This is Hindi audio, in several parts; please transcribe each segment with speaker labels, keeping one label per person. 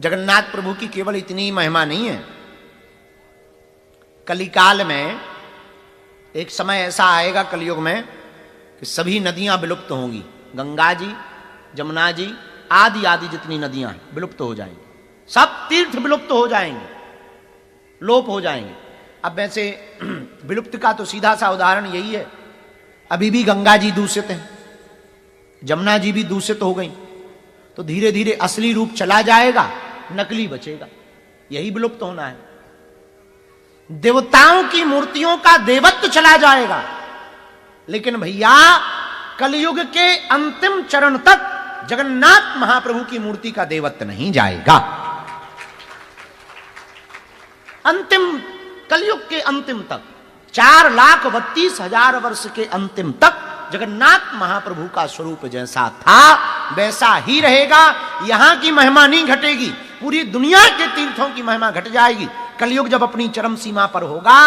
Speaker 1: जगन्नाथ प्रभु की केवल इतनी महिमा नहीं है। कलिकाल में एक समय ऐसा आएगा कलयुग में कि सभी नदियां विलुप्त होंगी। गंगा जी, जमुना जी आदि आदि जितनी नदियां हैं विलुप्त हो जाएंगी, सब तीर्थ विलुप्त हो जाएंगे, लोप हो जाएंगे। अब वैसे विलुप्त का तो सीधा सा उदाहरण यही है, अभी भी गंगा जी दूषित हैं, जमुना जी भी दूषित हो गई, तो धीरे धीरे असली रूप चला जाएगा, नकली बचेगा, यही विलुप्त होना है। देवताओं की मूर्तियों का देवत्व चला जाएगा, लेकिन भैया कलयुग के अंतिम चरण तक जगन्नाथ महाप्रभु की मूर्ति का देवत्व नहीं जाएगा। अंतिम कलयुग के अंतिम तक 4,32,000 वर्ष के अंतिम तक जगन्नाथ महाप्रभु का स्वरूप जैसा था वैसा ही रहेगा। यहां की महिमा नहीं घटेगी, पूरी दुनिया के तीर्थों की महिमा घट जाएगी। कलयुग जब अपनी चरम सीमा पर होगा,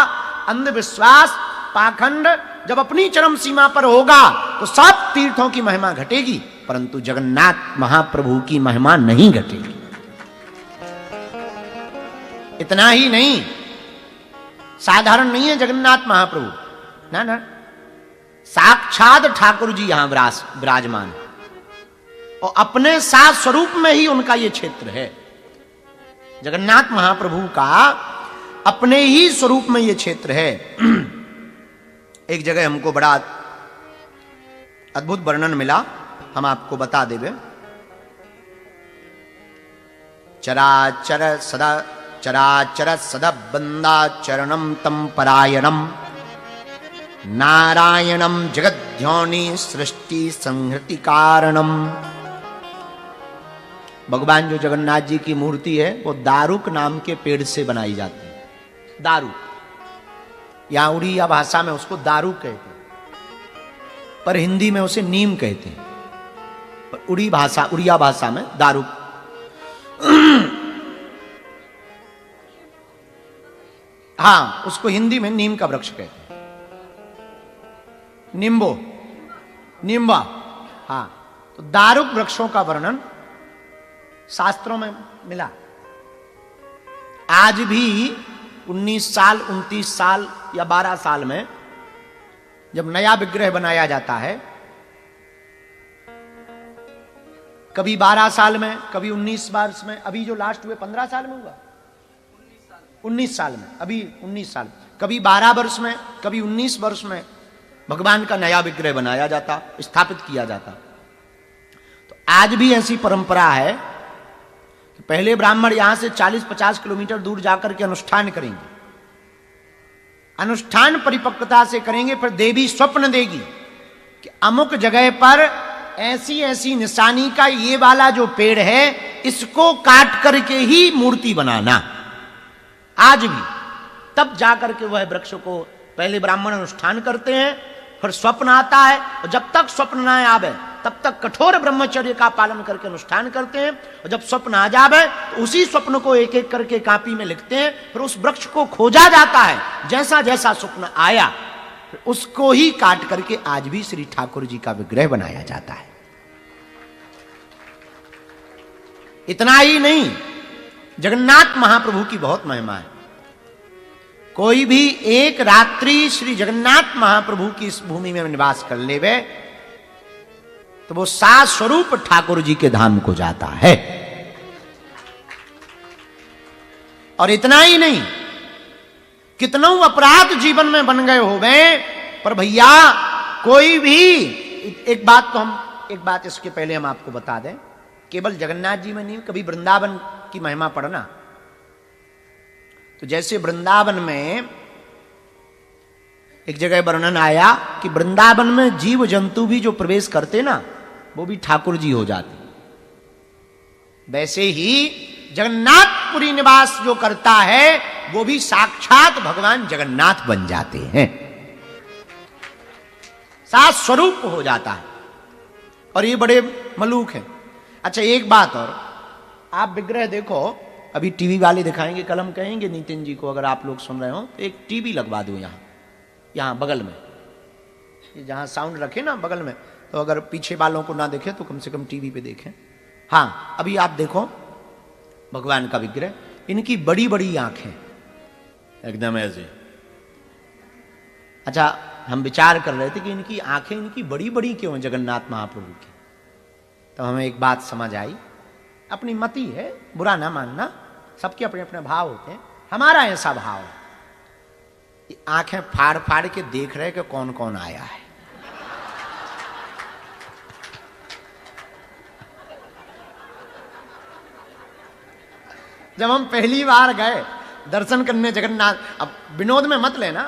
Speaker 1: अंधविश्वास पाखंड जब अपनी चरम सीमा पर होगा तो सब तीर्थों की महिमा घटेगी, परंतु जगन्नाथ महाप्रभु की महिमा नहीं घटेगी। इतना ही नहीं, साधारण नहीं है जगन्नाथ महाप्रभु, ना ना, साक्षात ठाकुर जी यहां विराजमान और अपने साथ स्वरूप में ही उनका यह क्षेत्र है। जगन्नाथ महाप्रभु का अपने ही स्वरूप में यह क्षेत्र है। एक जगह हमको बड़ा अद्भुत वर्णन मिला, हम आपको बता देवे। चराचर सदा बंदा चरणम तम परायणम नारायणम जगद्ध्योनि सृष्टि संहृति कारणम। भगवान जो जगन्नाथ जी की मूर्ति है वो दारुक नाम के पेड़ से बनाई जाती है। दारुक, यहां उड़िया भाषा में उसको दारुक कहते हैं, पर हिंदी में उसे नीम कहते हैं, पर उड़िया भाषा में दारुक। हाँ, उसको हिंदी में नीम का वृक्ष कहते हैं, निम्बा। हाँ, तो दारुक वृक्षों का वर्णन शास्त्रों में मिला। आज भी 19 साल 29 साल या 12 साल में जब नया विग्रह बनाया जाता है, कभी 12 साल में, कभी 19 वर्ष में, अभी जो लास्ट हुए 15 साल में हुआ, 19 साल में, अभी 19 साल, कभी 12 वर्ष में, कभी 19 वर्ष में भगवान का नया विग्रह बनाया जाता, स्थापित किया जाता। तो आज भी ऐसी परंपरा है कि पहले ब्राह्मण यहां से 40-50 किलोमीटर दूर जाकर के अनुष्ठान करेंगे, अनुष्ठान परिपक्वता से करेंगे, फिर देवी स्वप्न देगी कि अमुक जगह पर ऐसी ऐसी निशानी का ये वाला जो पेड़ है इसको काट करके ही मूर्ति बनाना। आज भी तब जाकर के वह वृक्ष को पहले ब्राह्मण अनुष्ठान करते हैं, फिर स्वप्न आता है, और जब तक स्वप्न ना आवे तब तक कठोर ब्रह्मचर्य का पालन करके अनुष्ठान करते हैं, और जब स्वप्न आ जावे तो उसी स्वप्न को एक एक करके कापी में लिखते हैं, फिर उस वृक्ष को खोजा जाता है, जैसा जैसा स्वप्न आया फिर उसको ही काट करके आज भी श्री ठाकुर जी का विग्रह बनाया जाता है। इतना ही नहीं, जगन्नाथ महाप्रभु की बहुत महिमा है। कोई भी एक रात्रि श्री जगन्नाथ महाप्रभु की इस भूमि में निवास कर लेवे तो वो सात स्वरूप ठाकुर जी के धाम को जाता है। और इतना ही नहीं, कितनों अपराध जीवन में बन गए हो गए, पर भैया कोई भी एक बात इसके पहले हम आपको बता दें, केवल जगन्नाथ जी में नहीं, कभी वृंदावन की महिमा पढ़ना। तो जैसे वृंदावन में एक जगह वर्णन आया कि वृंदावन में जीव जंतु भी जो प्रवेश करते ना वो भी ठाकुर जी हो जाते, वैसे ही जगन्नाथपुरी निवास जो करता है वो भी साक्षात भगवान जगन्नाथ बन जाते हैं, सात स्वरूप हो जाता है। और ये बड़े मलूक हैं। अच्छा, एक बात और, आप विग्रह देखो, अभी टीवी वाले दिखाएंगे, कल हम कहेंगे नितिन जी को, अगर आप लोग सुन रहे हो तो एक टीवी लगवा दो यहाँ बगल में, ये जहां साउंड रखे ना बगल में, तो अगर पीछे वालों को ना देखे तो कम से कम टीवी पे देखें। हाँ, अभी आप देखो भगवान का विग्रह, इनकी बड़ी बड़ी आंखें एकदम ऐसे। अच्छा, हम विचार कर रहे थे कि इनकी आंखें इनकी बड़ी बड़ी क्यों हैं जगन्नाथ महाप्रभु की। तो हमें एक बात समझ आई, अपनी मति है, बुरा ना मानना, सबके अपने अपने भाव होते हैं। हमारा ऐसा भाव है, आंखें फाड़ फाड़ के देख रहे कि कौन कौन आया है। जब हम पहली बार गए दर्शन करने जगन्नाथ, अब विनोद में मत लेना,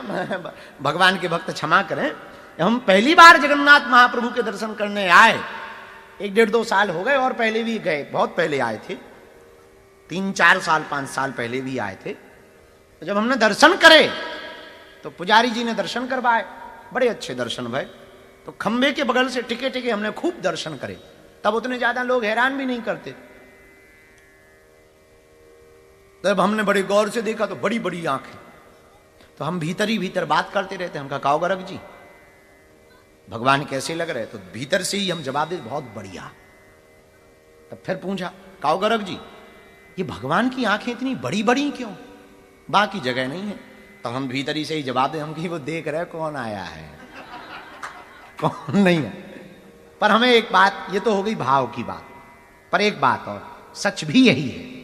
Speaker 1: भगवान के भक्त क्षमा करें, हम पहली बार जगन्नाथ महाप्रभु के दर्शन करने आए, 1-1.5-2 साल हो गए, और पहले भी गए, बहुत पहले आए थे, 3-4 साल 5 साल पहले भी आए थे। तो जब हमने दर्शन करे तो पुजारी जी ने दर्शन करवाए, बड़े अच्छे दर्शन भय। तो खंबे के बगल से टिके टिके हमने खूब दर्शन करे, तब उतने ज्यादा लोग हैरान भी नहीं करते। तब हमने बड़े गौर से देखा तो बड़ी बड़ी आंखें। तो हम भीतर ही भीतर बात करते रहते, हम कहा काओ गरग जी भगवान कैसे लग रहे, तो भीतर से ही हम जवाब दे बहुत बढ़िया। तब फिर पूछा काओ गरग जी ये भगवान की आंखें इतनी बड़ी बड़ी क्यों, बाकी जगह नहीं है। तो हम भीतरी से ही जवाब दे, हम कि वो देख रहे कौन आया है कौन नहीं है। पर हमें एक बात, ये तो हो गई भाव की बात, पर एक बात और सच भी यही है,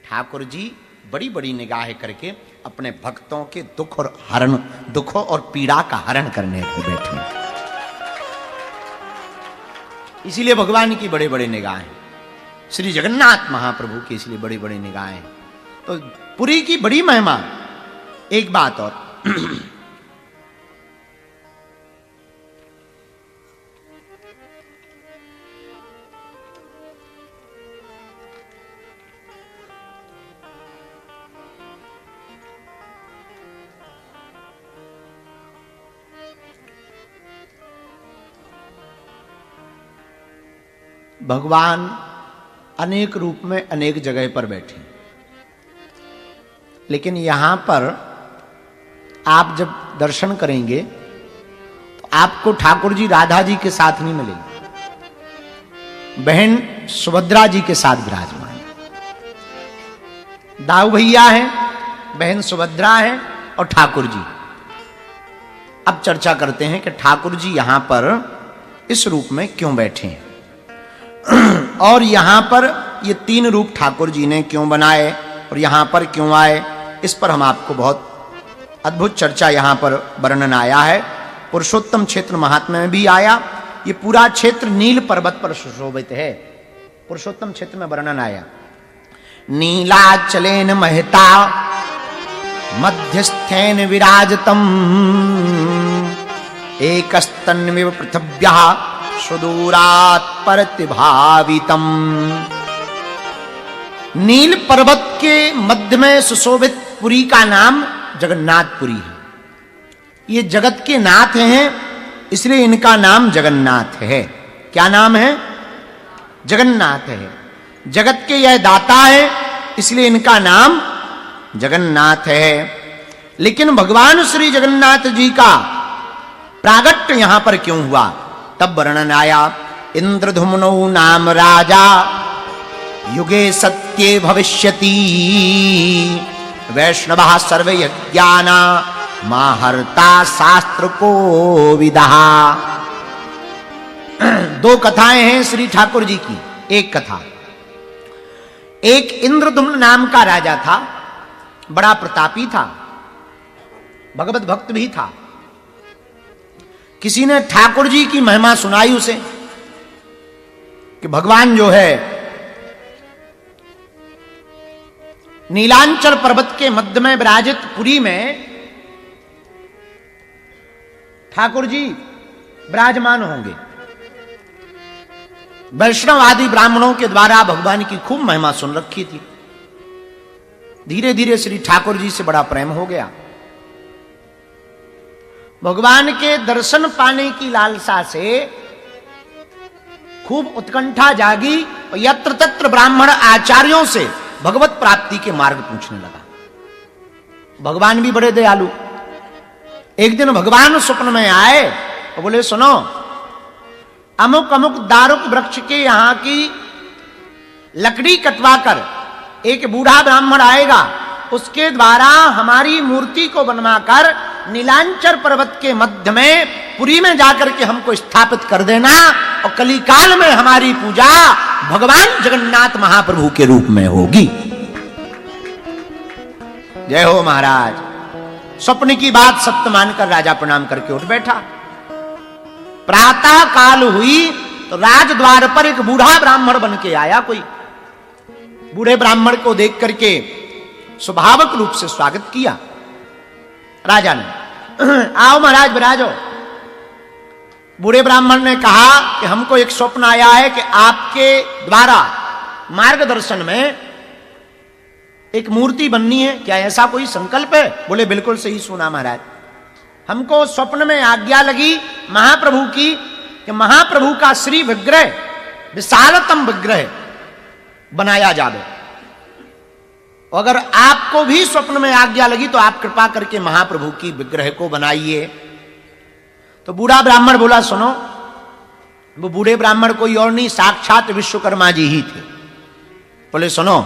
Speaker 1: ठाकुर जी बड़ी बड़ी निगाहें करके अपने भक्तों के दुखों और पीड़ा का हरण करने को बैठे। इसीलिए भगवान की बड़े बड़े निगाहें, श्री जगन्नाथ महाप्रभु की इसलिए बड़ी बड़ी निगाहें। तो पुरी की बड़ी महिमा। एक बात और, भगवान अनेक रूप में अनेक जगह पर बैठे, लेकिन यहां पर आप जब दर्शन करेंगे तो आपको ठाकुर जी राधा जी के साथ नहीं मिलेंगे, बहन सुभद्रा जी के साथ विराजमान। दाऊ भैया है, बहन सुभद्रा है और ठाकुर जी। अब चर्चा करते हैं कि ठाकुर जी यहां पर इस रूप में क्यों बैठे हैं और यहां पर ये 3 रूप ठाकुर जी ने क्यों बनाए और यहां पर क्यों आए, इस पर हम आपको बहुत अद्भुत चर्चा यहां पर वर्णन आया है। पुरुषोत्तम क्षेत्र महात्म्य में भी आया। ये पूरा क्षेत्र नील पर्वत पर सुशोभित है। पुरुषोत्तम क्षेत्र में वर्णन आया, नीलाचलेन महता मध्यस्थेन विराजतम एकस्तन्विव पृथिव्याः सुदूरात् प्रतिभावितम। नील पर्वत के मध्य में सुशोभित पुरी का नाम जगन्नाथपुरी है। ये जगत के नाथ हैं, इसलिए इनका नाम जगन्नाथ है। क्या नाम है? जगन्नाथ है। जगत के यह दाता है, इसलिए इनका नाम जगन्नाथ है। लेकिन भगवान श्री जगन्नाथ जी का प्रागट्य यहां पर क्यों हुआ, तब वर्णन आया, इंद्रधुम्नो नाम राजा युगे सत्ये भविष्यति वैष्णवः सर्वयज्ञाना माहर्ता शास्त्र को विदहा। 2 कथाएं हैं श्री ठाकुर जी की। एक कथा, एक इंद्रधुम्न नाम का राजा था, बड़ा प्रतापी था, भगवत भक्त भी था। किसी ने ठाकुर जी की महिमा सुनाई उसे कि भगवान जो है नीलांचल पर्वत के मध्य में विराजित पुरी में ठाकुर जी विराजमान होंगे। वैष्णव आदि ब्राह्मणों के द्वारा भगवान की खूब महिमा सुन रखी थी। धीरे धीरे श्री ठाकुर जी से बड़ा प्रेम हो गया। भगवान के दर्शन पाने की लालसा से खूब उत्कंठा जागी और यत्र तत्र ब्राह्मण आचार्यों से भगवत प्राप्ति के मार्ग पूछने लगा। भगवान भी बड़े दयालु। एक दिन भगवान स्वप्न में आए और बोले, सुनो, अमुक अमुक दारुक वृक्ष के यहां की लकड़ी कटवा कर एक बूढ़ा ब्राह्मण आएगा, उसके द्वारा हमारी मूर्ति को बनवाकर नीलांचर पर्वत के मध्य में पुरी में जाकर के हमको स्थापित कर देना, और कलिकाल में हमारी पूजा भगवान जगन्नाथ महाप्रभु के रूप में होगी। जय हो महाराज। स्वप्न की बात सत्य मानकर राजा प्रणाम करके उठ बैठा। प्रातः काल हुई तो राजद्वार पर एक बूढ़ा ब्राह्मण बन के आया। कोई बूढ़े ब्राह्मण को देख करके स्वाभाविक रूप से स्वागत किया राजा ने। आओ महाराज विराजो। बूढ़े ब्राह्मण ने कहा कि हमको एक स्वप्न आया है कि आपके द्वारा मार्गदर्शन में एक मूर्ति बननी है, क्या ऐसा कोई संकल्प है? बोले बिल्कुल सही सुना महाराज, हमको स्वप्न में आज्ञा लगी महाप्रभु की कि महाप्रभु का श्री विग्रह, विशालतम विग्रह बनाया जावे। अगर आपको भी स्वप्न में आज्ञा लगी तो आप कृपा करके महाप्रभु की विग्रह को बनाइए। तो बूढ़ा ब्राह्मण बोला सुनो, वो बूढ़े ब्राह्मण कोई और नहीं, साक्षात विश्वकर्मा जी ही थे। बोले सुनो,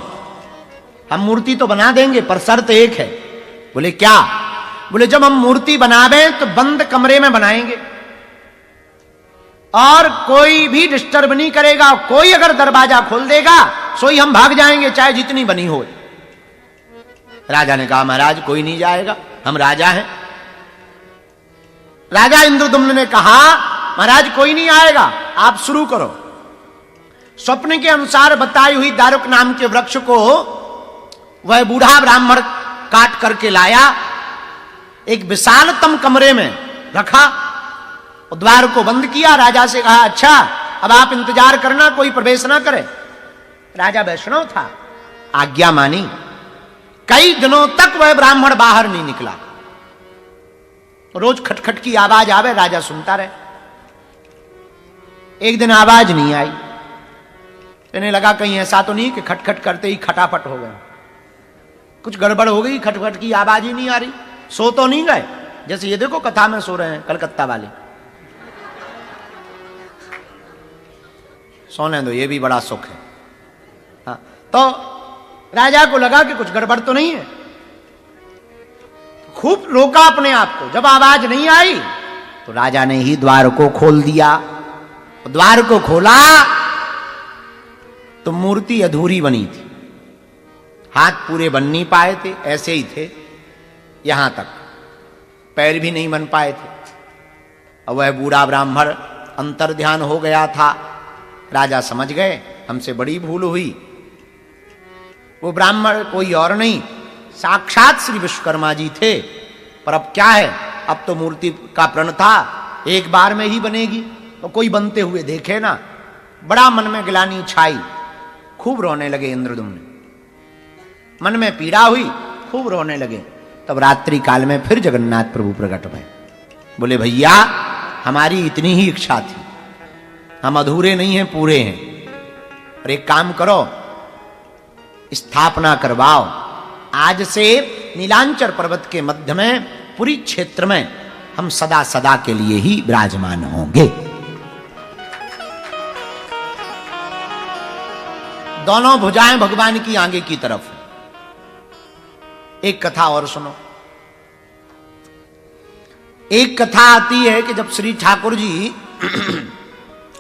Speaker 1: हम मूर्ति तो बना देंगे पर शर्त एक है। बोले क्या? बोले जब हम मूर्ति बनावे तो बंद कमरे में बनाएंगे और कोई भी डिस्टर्ब नहीं करेगा। कोई अगर दरवाजा खोल देगा सोई हम भाग जाएंगे, चाहे जितनी बनी हो। राजा ने कहा महाराज कोई नहीं जाएगा, हम राजा हैं। राजा इंद्रदुम्न ने कहा महाराज कोई नहीं आएगा, आप शुरू करो। स्वप्न के अनुसार बताई हुई दारुक नाम के वृक्ष को वह बूढ़ा ब्राह्मण काट करके लाया, एक विशालतम कमरे में रखा और द्वार को बंद किया। राजा से कहा अच्छा अब आप इंतजार करना, कोई प्रवेश ना करे। राजा वैष्णव था, आज्ञा मानी। कई दिनों तक वह ब्राह्मण बाहर नहीं निकला। रोज खटखट की आवाज आवे, राजा सुनता रहे। एक दिन आवाज नहीं आई, कहने लगा कहीं ऐसा तो नहीं कि खटखट करते ही खटापट हो गए, कुछ गड़बड़ हो गई, खटखट की आवाज ही नहीं आ रही। सो तो नहीं गए? जैसे ये देखो कथा में सो रहे हैं कलकत्ता वाले। सोने दो, ये भी बड़ा सुख है। हाँ, तो राजा को लगा कि कुछ गड़बड़ तो नहीं है। खूब रोका अपने आप को। जब आवाज नहीं आई तो राजा ने ही द्वार को खोल दिया। द्वार को खोला तो मूर्ति अधूरी बनी थी, हाथ पूरे बन नहीं पाए थे, ऐसे ही थे, यहां तक पैर भी नहीं बन पाए थे। और वह बूढ़ा ब्राह्मण अंतर ध्यान हो गया था। राजा समझ गए हमसे बड़ी भूल हुई। वो ब्राह्मण कोई और नहीं, साक्षात श्री विश्वकर्मा जी थे। पर अब क्या है, अब तो मूर्ति का प्रण था, एक बार में ही बनेगी तो कोई बनते हुए देखे ना। बड़ा मन में ग्लानि छाई, खूब रोने लगे इंद्रदुम्न। मन में पीड़ा हुई, खूब रोने लगे। तब रात्रि काल में फिर जगन्नाथ प्रभु प्रकट हुए। बोले भैया हमारी इतनी ही इच्छा थी, हम अधूरे नहीं हैं, पूरे हैं। और एक काम करो, स्थापना करवाओ। आज से नीलांचर पर्वत के मध्य में पुरी क्षेत्र में हम सदा सदा के लिए ही विराजमान होंगे। दोनों भुजाएं भगवान की आगे की तरफ। एक कथा और सुनो। एक कथा आती है कि जब श्री ठाकुर जी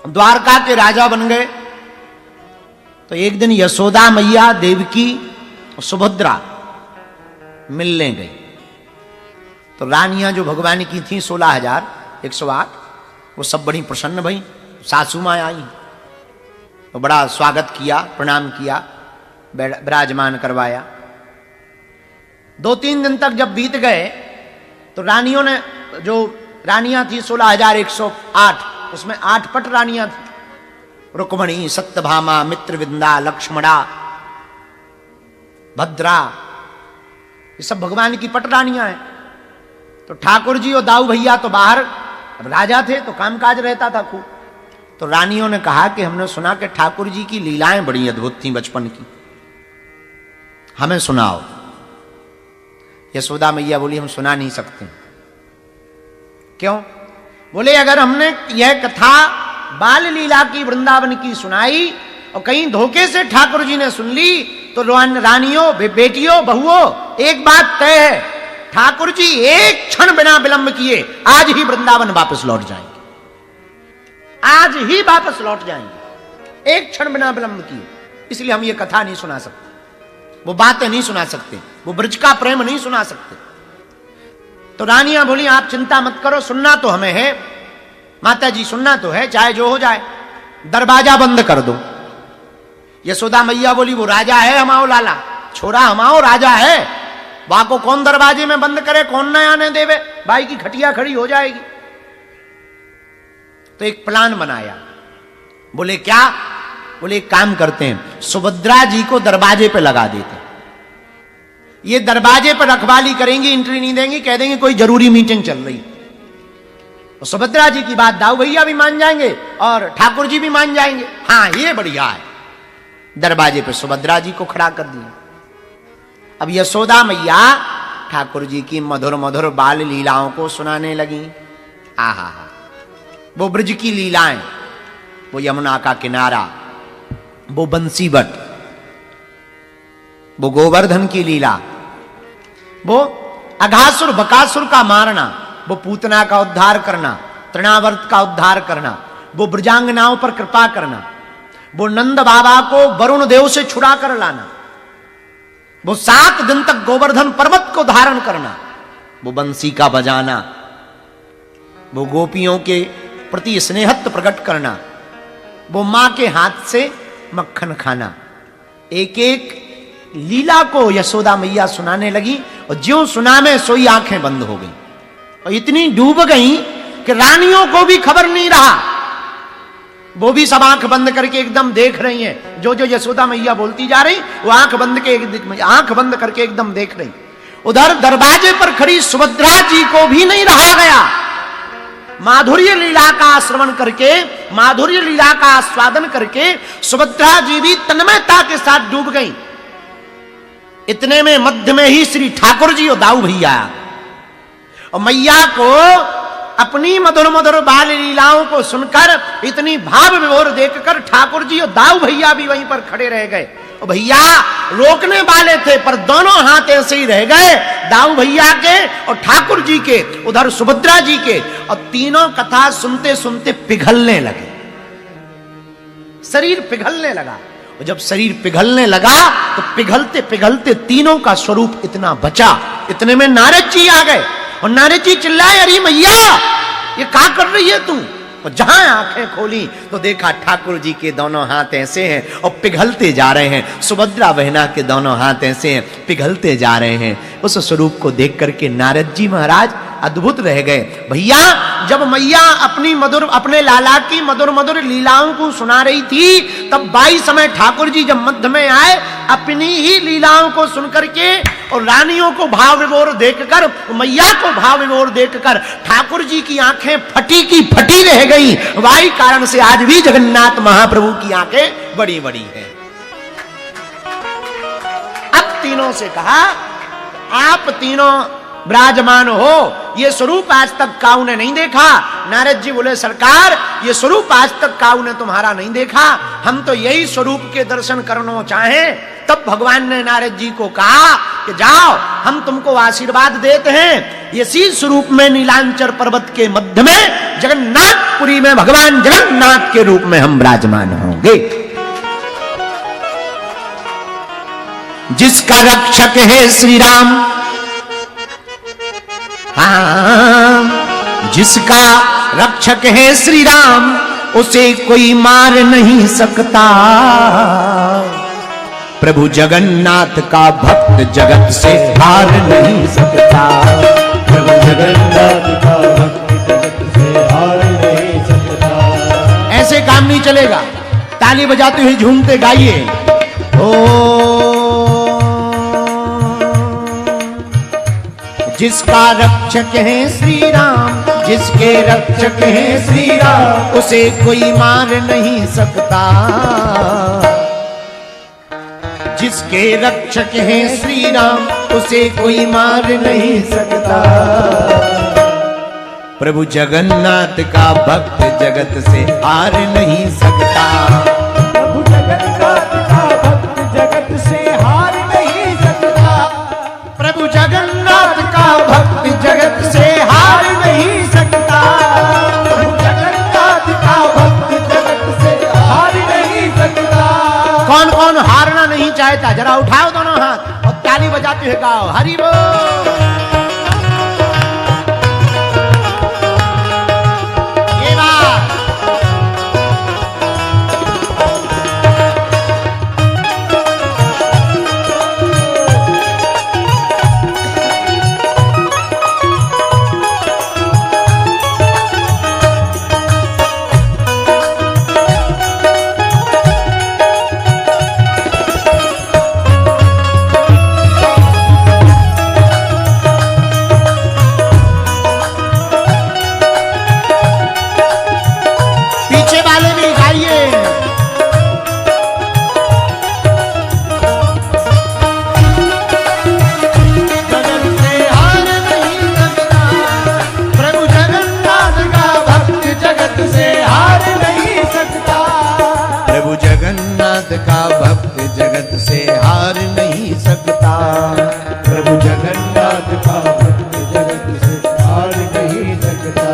Speaker 1: द्वारका के राजा बन गए तो एक दिन यशोदा मैया, देवकी और सुभद्रा मिलने गई। तो रानियां जो भगवान की थी 16,108, वो सब बड़ी प्रसन्न भई। सासू माँ आई तो बड़ा स्वागत किया, प्रणाम किया, विराजमान करवाया। 2-3 दिन तक जब बीत गए तो रानियों ने, जो रानियां थी 16,108, उसमें 8 पट रानियां थी। रुक्मणी, सत्यभामा, मित्रविंदा, लक्ष्मणा, भद्रा, ये सब भगवान की पट रानियां हैं। तो ठाकुर जी और दाऊ भैया तो बाहर, अब राजा थे तो कामकाज रहता था खूब। तो रानियों ने कहा कि हमने सुना कि ठाकुर जी की लीलाएं बड़ी अद्भुत थी बचपन की, हमें सुनाओ। यशोदा मैया बोली हम सुना नहीं सकते। क्यों? बोले अगर हमने यह कथा बाल लीला की, वृंदावन की सुनाई और कहीं धोखे से ठाकुर जी ने सुन ली तो रानियों, बेटियों, बहुओं, एक बात तय है, ठाकुर जी एक क्षण बिना विलंब किए आज ही वृंदावन वापस लौट जाएंगे, आज ही वापस लौट जाएंगे, एक क्षण बिना विलंब किए। इसलिए हम ये कथा नहीं सुना सकते, वो बातें नहीं सुना सकते, वो ब्रज का प्रेम नहीं सुना सकते। तो रानियां बोली आप चिंता मत करो, सुनना तो हमें है माता जी, सुनना तो है, चाहे जो हो जाए, दरवाजा बंद कर दो। यशोदा मैया बोली वो राजा है हमाओ लाला, छोरा हमाओ राजा है, वहां को कौन दरवाजे में बंद करे, कौन न आने देवे, भाई की खटिया खड़ी हो जाएगी। तो एक प्लान बनाया, बोले क्या, बोले एक काम करते हैं, सुभद्रा जी को दरवाजे पे लगा देते, ये दरवाजे पर रखवाली करेंगी, एंट्री नहीं देंगी, कह देंगे कोई जरूरी मीटिंग चल रही। तो सुभद्रा जी की बात दाऊ भैया भी मान जाएंगे और ठाकुर जी भी मान जाएंगे, हाँ ये बढ़िया है। दरवाजे पे सुभद्रा जी को खड़ा कर दिया। अब यशोदा मैया ठाकुर जी की मधुर मधुर बाल लीलाओं को सुनाने लगी। आहा, वो ब्रज की लीलाएं, वो यमुना का किनारा, वो बंसीबट, वो गोवर्धन की लीला, वो अघासुर बकासुर का मारना, वो पूतना का उद्धार करना, तृणावर्त का उद्धार करना, वो ब्रजांगनाओं पर कृपा करना, वो नंद बाबा को वरुण देव से छुड़ा कर लाना, वो 7 दिन तक गोवर्धन पर्वत को धारण करना, वो बंसी का बजाना, वो गोपियों के प्रति स्नेहत्व प्रकट करना, वो मां के हाथ से मक्खन खाना। एक एक लीला को यशोदा मैया सुनाने लगी और ज्यों सुना में सोई आंखें बंद हो गई और इतनी डूब गई कि रानियों को भी खबर नहीं रहा, वो भी सब आंख बंद करके एकदम देख रही हैं, जो जो यशोदा मैया बोलती जा रही वो आंख बंद करके एकदम देख रही। उधर दरवाजे पर खड़ी सुभद्रा जी को भी नहीं रहा गया, माधुर्य लीला का श्रवण करके, माधुर्य लीला का आस्वादन करके सुभद्रा जी भी तन्मयता के साथ डूब गई। इतने में मध्य में ही श्री ठाकुर जी और दाऊ भैया, और मैया को अपनी मधुर मधुर बाल लीलाओं को सुनकर, इतनी भाव विभोर देखकर ठाकुर जी और दाऊ भैया भी वहीं पर खड़े रह गए। और भैया रोकने वाले थे पर दोनों हाथ ऐसे ही रह गए, दाऊ भैया के और ठाकुर जी के, उधर सुभद्रा जी के, और तीनों कथा सुनते सुनते पिघलने लगे, शरीर पिघलने लगा। और जब शरीर पिघलने लगा तो पिघलते पिघलते तीनों का स्वरूप इतना बचा। इतने में नारद जी आ गए और नारद जी चिल्लाए, अरे मैया ये क्या कर रही है तू? और जहां आंखें खोली तो देखा ठाकुर जी के दोनों हाथ ऐसे हैं और पिघलते जा रहे हैं, सुभद्रा बहना के दोनों हाथ ऐसे हैं, पिघलते जा रहे हैं। उस स्वरूप को देख करके नारद जी महाराज अद्भुत रह गए। भैया जब मैया अपने लाला की मधुर मधुर लीलाओं को सुना रही थी, तब 22 समय ठाकुर जी जब मध्य में आए, अपनी ही लीलाओं को सुनकर के और रानियों को भाव विभोर देखकर, मैया को भाव विभोर देखकर ठाकुर जी की आंखें फटी की फटी रह गई। वही कारण से आज भी जगन्नाथ महाप्रभु की आंखें बड़ी बड़ी हैं। अब तीनों से कहा, आप तीनों विराजमान हो, ये स्वरूप आज तक काऊ ने नहीं देखा। नारद जी बोले, सरकार ये स्वरूप आज तक काऊ ने तुम्हारा नहीं देखा, हम तो यही स्वरूप के दर्शन करना चाहें। तब भगवान ने नारद जी को कहा कि जाओ, हम तुमको आशीर्वाद देते हैं, इसी स्वरूप में नीलांचल पर्वत के मध्य में जगन्नाथपुरी में भगवान जगन्नाथ के रूप में हम विराजमान होंगे। जिसका रक्षक है श्री राम, हाँ, जिसका रक्षक है श्री राम, उसे कोई मार नहीं सकता। प्रभु जगन्नाथ का भक्त जगत से हार नहीं सकता। प्रभु जगन्नाथ का भक्त जगत से हार नहीं सकता। ऐसे काम नहीं चलेगा, ताली बजाते हुए झूमते गाइए। ओ जिसका रक्षक है श्री राम, जिसके रक्षक है श्री राम, उसे कोई मार नहीं सकता। जिसके रक्षक है श्री राम, उसे कोई मार नहीं सकता। प्रभु जगन्नाथ का भक्त जगत से हार नहीं सकता। प्रभु जगन्नाथ का भक्त जगत से हार जरा उठाओ दोनों हाथ और ताली बजाते हुए गाओ हरि बोल। ये बात
Speaker 2: का भक्त जगत से हार नहीं सकता। प्रभु जगन्नाथ का भक्त जगत से हार नहीं सकता।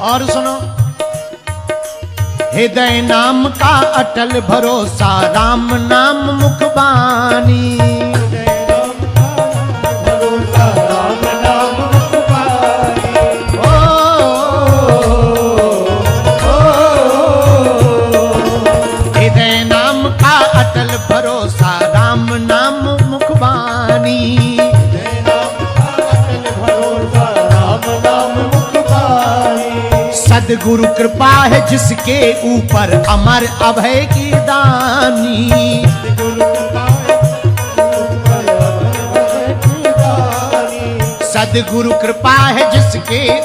Speaker 1: और सुनो, हृदय नाम का अटल भरोसा राम नाम मुखबानी। भरोसा राम नाम मुखबानी। सदगुरु कृपा है जिसके ऊपर अमर अभय की दानी। सदगुरु कृपा है जिसके